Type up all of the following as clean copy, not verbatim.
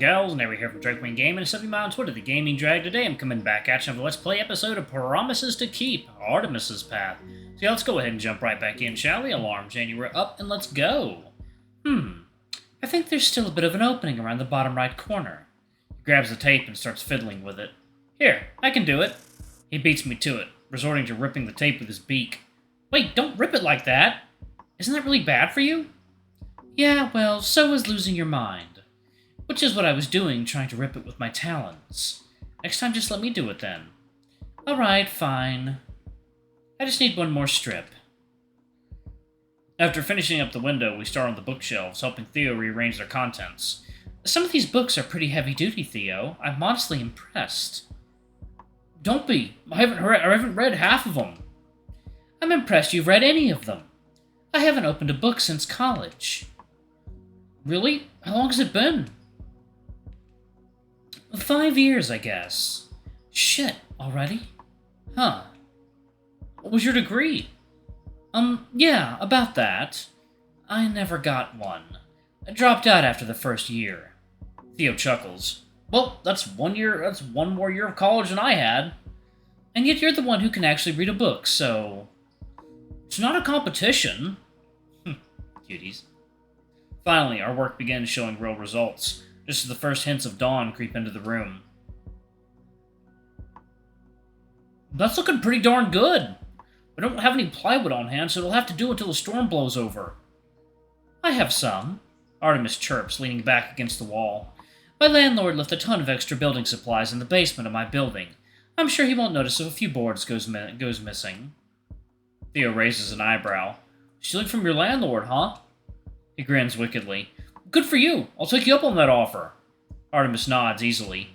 gals, and we're here from Drake Wing Gaming and stuff me on Twitter, the Gaming Drag. Today I'm coming back at you with a Let's Play episode of Promises to Keep, Artemis's Path. So yeah, let's go ahead and jump right back in, shall we? Alarm January up, and let's go. I think there's still a bit of an opening around the bottom right corner. He grabs the tape and starts fiddling with it. Here, I can do it. He beats me to it, resorting to ripping the tape with his beak. Wait, don't rip it like that! Isn't that really bad for you? Yeah, well, so is losing your mind. Which is what I was doing, trying to rip it with my talons. Next time, just let me do it then. Alright, fine. I just need one more strip. After finishing up the window, we start on the bookshelves, helping Theo rearrange their contents. Some of these books are pretty heavy-duty, Theo. I'm honestly impressed. Don't be. I haven't read half of them. I'm impressed you've read any of them. I haven't opened a book since college. Really? How long has it been? 5 years, I guess. Shit, already? Huh. What was your degree? Yeah, about that. I never got one. I dropped out after the first year. Theo chuckles. Well, that's one more year of college than I had. And yet you're the one who can actually read a book, so... It's not a competition. Cuties. Finally, our work begins showing real results, just as the first hints of dawn creep into the room. That's looking pretty darn good. We don't have any plywood on hand, so it'll have to do until the storm blows over. I have some, Artemis chirps, leaning back against the wall. My landlord left a ton of extra building supplies in the basement of my building. I'm sure he won't notice if a few boards goes missing. Theo raises an eyebrow. Stealing from your landlord, huh? He grins wickedly. Good for you. I'll take you up on that offer. Artemis nods easily.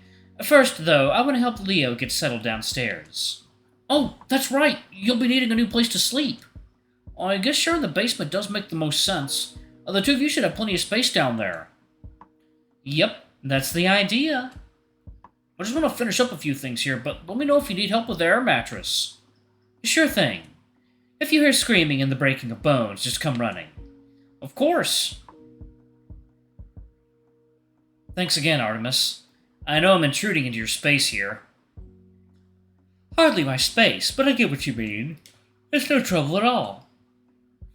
First, though, I want to help Leo get settled downstairs. Oh, that's right. You'll be needing a new place to sleep. I guess sharing the basement does make the most sense. The two of you should have plenty of space down there. Yep, that's the idea. I just want to finish up a few things here, but let me know if you need help with the air mattress. Sure thing. If you hear screaming and the breaking of bones, just come running. Of course. Thanks again, Artemis. I know I'm intruding into your space here. Hardly my space, but I get what you mean. It's no trouble at all.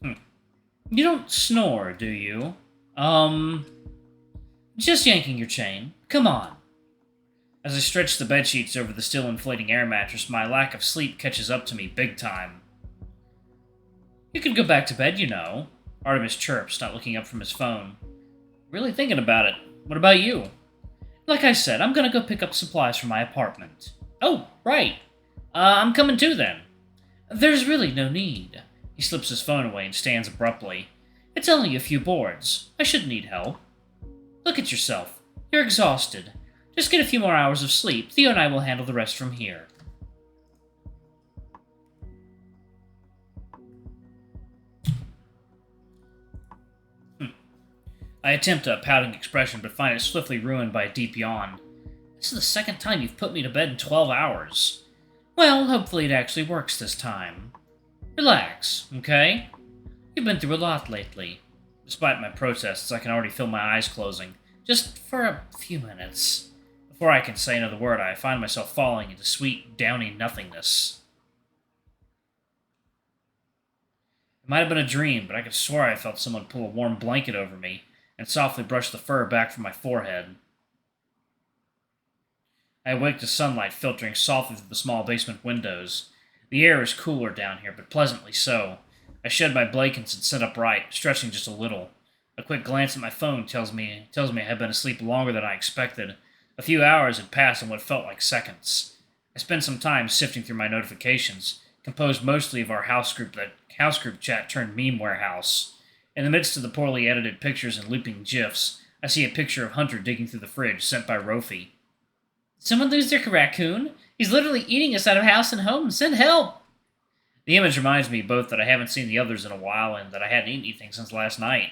You don't snore, do you? Just yanking your chain. Come on. As I stretch the bedsheets over the still inflating air mattress, my lack of sleep catches up to me big time. You could go back to bed, you know. Artemis chirps, not looking up from his phone. Really thinking about it. What about you? Like I said, I'm gonna go pick up supplies for my apartment. Oh, right. I'm coming too, then. There's really no need. He slips his phone away and stands abruptly. It's only a few boards. I shouldn't need help. Look at yourself. You're exhausted. Just get a few more hours of sleep. Theo and I will handle the rest from here. I attempt a pouting expression, but find it swiftly ruined by a deep yawn. This is the second time you've put me to bed in 12 hours. Well, hopefully it actually works this time. Relax, okay? You've been through a lot lately. Despite my protests, I can already feel my eyes closing. Just for a few minutes. Before I can say another word, I find myself falling into sweet, downy nothingness. It might have been a dream, but I could swear I felt someone pull a warm blanket over me and softly brush the fur back from my forehead. I awake to sunlight filtering softly through the small basement windows. The air is cooler down here, but pleasantly so. I shed my blankets and sit upright, stretching just a little. A quick glance at my phone tells me I had been asleep longer than I expected. A few hours had passed in what felt like seconds. I spent some time sifting through my notifications, composed mostly of our house group chat turned meme warehouse. In the midst of the poorly edited pictures and looping GIFs, I see a picture of Hunter digging through the fridge sent by Rofi. Did someone lose their raccoon? He's literally eating us out of house and home. Send help! The image reminds me both that I haven't seen the others in a while and that I hadn't eaten anything since last night.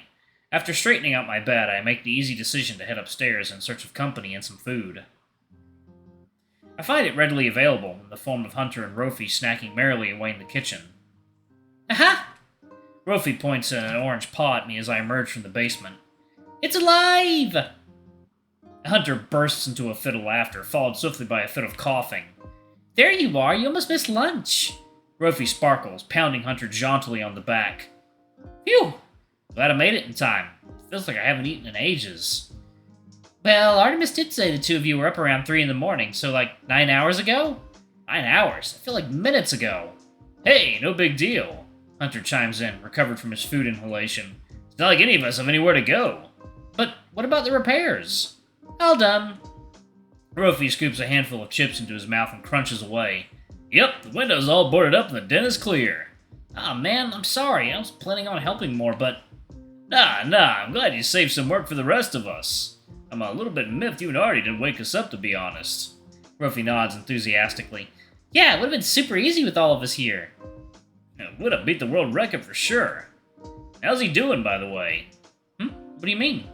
After straightening out my bed, I make the easy decision to head upstairs in search of company and some food. I find it readily available in the form of Hunter and Rofi snacking merrily away in the kitchen. Aha! Rofi points an orange paw at me as I emerge from the basement. It's alive! Hunter bursts into a fit of laughter, followed swiftly by a fit of coughing. There you are, you almost missed lunch. Rofi sparkles, pounding Hunter jauntily on the back. Phew! Glad I made it in time. Feels like I haven't eaten in ages. Well, Artemis did say the two of you were up around 3 in the morning, so like 9 hours ago? 9 hours? I feel like minutes ago. Hey, no big deal. Hunter chimes in, recovered from his food inhalation. It's not like any of us have anywhere to go. But what about the repairs? All done. Rofi scoops a handful of chips into his mouth and crunches away. Yep, the window's all boarded up and the den is clear. Ah, man, I'm sorry. I was planning on helping more, but... Nah, I'm glad you saved some work for the rest of us. I'm a little bit miffed you and Artie didn't wake us up, to be honest. Rofi nods enthusiastically. Yeah, it would have been super easy with all of us here. It would have beat the world record for sure. How's he doing, by the way? What do you mean?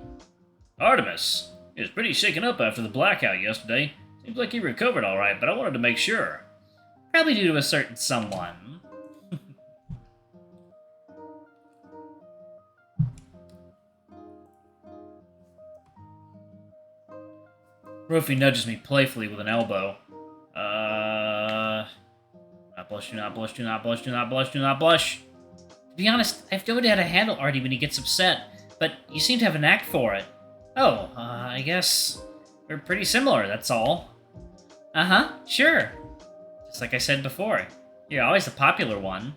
Artemis. He was pretty shaken up after the blackout yesterday. Seems like he recovered alright, but I wanted to make sure. Probably due to a certain someone. Rofi nudges me playfully with an elbow. Not blush, do not blush, do not blush, do not blush, do not blush. To be honest, I have no idea how to handle Artie when he gets upset, but you seem to have a knack for it. Oh, I guess we're pretty similar, that's all. Uh-huh, sure. Just like I said before, you're always the popular one.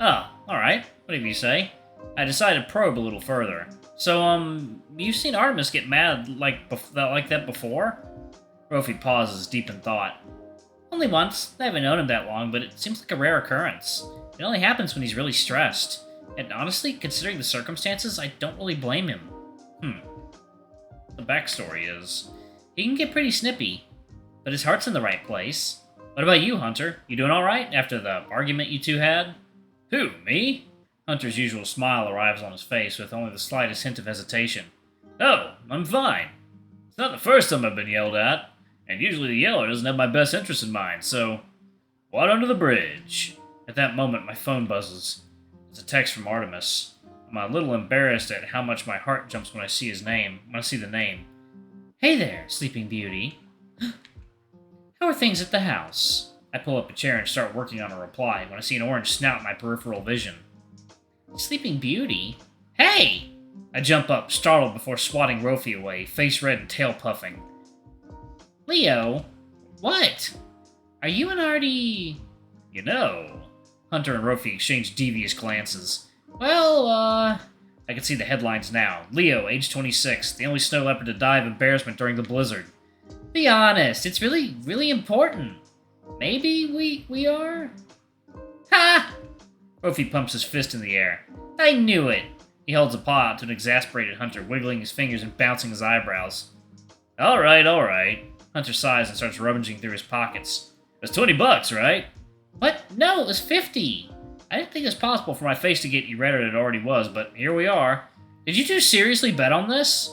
Oh, alright, whatever you say. I decided to probe a little further. So, you've seen Artemis get mad like that before? Rofi pauses, deep in thought. Only once. I haven't known him that long, but it seems like a rare occurrence. It only happens when he's really stressed. And honestly, considering the circumstances, I don't really blame him. The backstory is, he can get pretty snippy, but his heart's in the right place. What about you, Hunter? You doing alright after the argument you two had? Who, me? Hunter's usual smile arrives on his face with only the slightest hint of hesitation. Oh, I'm fine. It's not the first time I've been yelled at, and usually the yeller doesn't have my best interest in mind, so... Water under the bridge. At that moment, my phone buzzes. It's a text from Artemis. I'm a little embarrassed at how much my heart jumps when I see the name. Hey there, Sleeping Beauty. How are things at the house? I pull up a chair and start working on a reply when I see an orange snout in my peripheral vision. Sleeping Beauty? Hey! I jump up, startled before swatting Rofi away, face red and tail puffing. Leo? What? Are you and Artie... You know... Hunter and Rofi exchange devious glances. Well, I can see the headlines now. Leo, age 26, the only snow leopard to die of embarrassment during the blizzard. Be honest, it's really, really important. Maybe we are? Ha! Rofi pumps his fist in the air. I knew it! He holds a paw out to an exasperated Hunter, wiggling his fingers and bouncing his eyebrows. Alright. Hunter sighs and starts rummaging through his pockets. It was $20, right? What? No, it was 50! I didn't think it was possible for my face to get you redder than it already was, but here we are. Did you two seriously bet on this?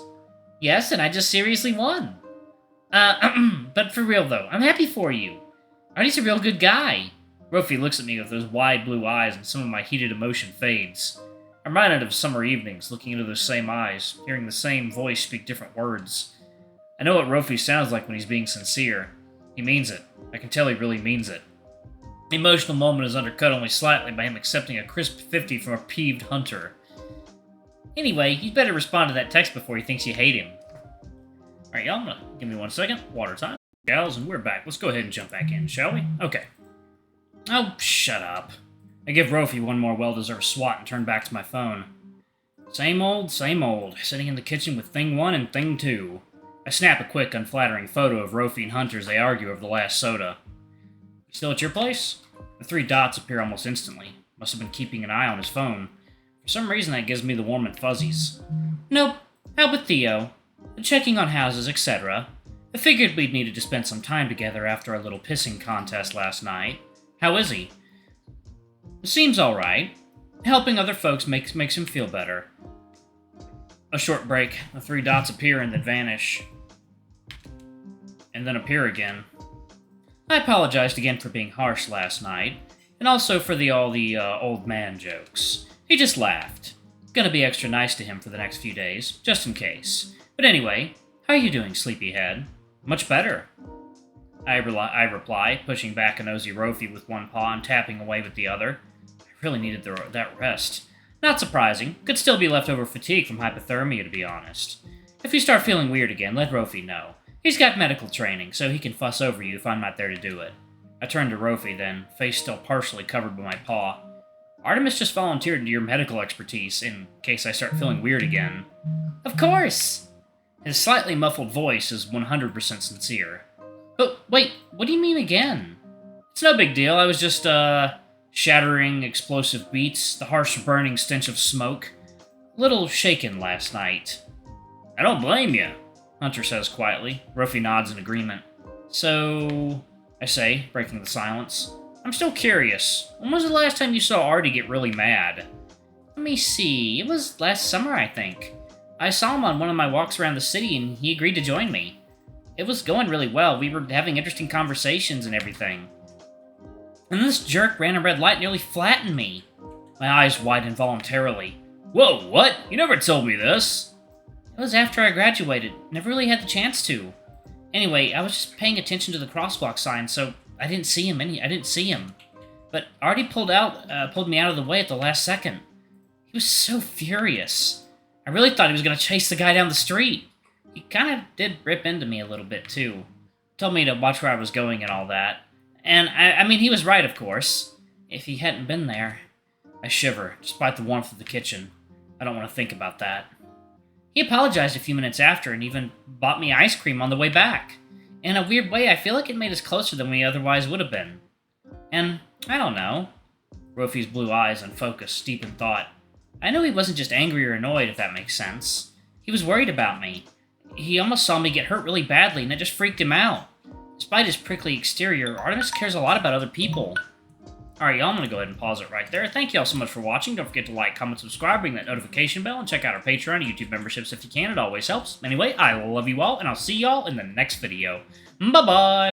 Yes, and I just seriously won. But for real though, I'm happy for you. Artie's a real good guy. Rofi looks at me with those wide blue eyes and some of my heated emotion fades. I'm reminded of summer evenings, looking into those same eyes, hearing the same voice speak different words. I know what Rofi sounds like when he's being sincere. He means it. I can tell he really means it. The emotional moment is undercut only slightly by him accepting a crisp 50 from a peeved Hunter. Anyway, you'd better respond to that text before he thinks you hate him. Alright, y'all, give me 1 second. Water time. Gals, and we're back. Let's go ahead and jump back in, shall we? Okay. Oh, shut up. I give Rofi one more well-deserved swat and turn back to my phone. Same old, sitting in the kitchen with Thing 1 and Thing 2. I snap a quick, unflattering photo of Rofi and Hunter as they argue over the last soda. Still at your place? The 3 dots appear almost instantly. Must have been keeping an eye on his phone. For some reason that gives me the warm and fuzzies. Nope. How about Theo? Checking on houses, etc. I figured we'd needed to spend some time together after our little pissing contest last night. How is he? Seems alright. Helping other folks makes him feel better. A short break. The 3 dots appear and then vanish. And then appear again. I apologized again for being harsh last night, and also for all the old man jokes. He just laughed. Gonna be extra nice to him for the next few days, just in case. But anyway, How are you doing, sleepyhead? Much better. I reply, pushing back a nosy Rofi with one paw and tapping away with the other. I really needed that rest. Not surprising. Could still be leftover fatigue from hypothermia, to be honest. If you start feeling weird again, let Rofi know. He's got medical training, so he can fuss over you if I'm not there to do it. I turned to Rofi then, face still partially covered by my paw. Artemis just volunteered your medical expertise in case I start feeling weird again. Of course! His slightly muffled voice is 100% sincere. But wait, what do you mean again? It's no big deal, I was just, shattering explosive beats, the harsh burning stench of smoke. Little shaken last night. I don't blame you, Hunter says quietly. Rofi nods in agreement. So, I say, breaking the silence. I'm still curious. When was the last time you saw Artie get really mad? Let me see. It was last summer, I think. I saw him on one of my walks around the city, and he agreed to join me. It was going really well. We were having interesting conversations and everything. And this jerk ran a red light and nearly flattened me. My eyes widened involuntarily. Whoa, what? You never told me this. It was after I graduated. Never really had the chance to. Anyway, I was just paying attention to the crosswalk sign, so I didn't see him. But Artie pulled me out of the way at the last second. He was so furious. I really thought he was going to chase the guy down the street. He kind of did rip into me a little bit, too. Told me to watch where I was going and all that. And, I mean, he was right, of course. If he hadn't been there. I shiver, despite the warmth of the kitchen. I don't want to think about that. He apologized a few minutes after and even bought me ice cream on the way back. In a weird way, I feel like it made us closer than we otherwise would have been. And, I don't know. Rofi's blue eyes unfocused, deep in thought. I know he wasn't just angry or annoyed, if that makes sense. He was worried about me. He almost saw me get hurt really badly, and it just freaked him out. Despite his prickly exterior, Artemis cares a lot about other people. Alright, y'all, I'm gonna go ahead and pause it right there. Thank y'all so much for watching. Don't forget to like, comment, subscribe, ring that notification bell, and check out our Patreon and YouTube memberships if you can. It always helps. Anyway, I love you all, and I'll see y'all in the next video. Bye-bye!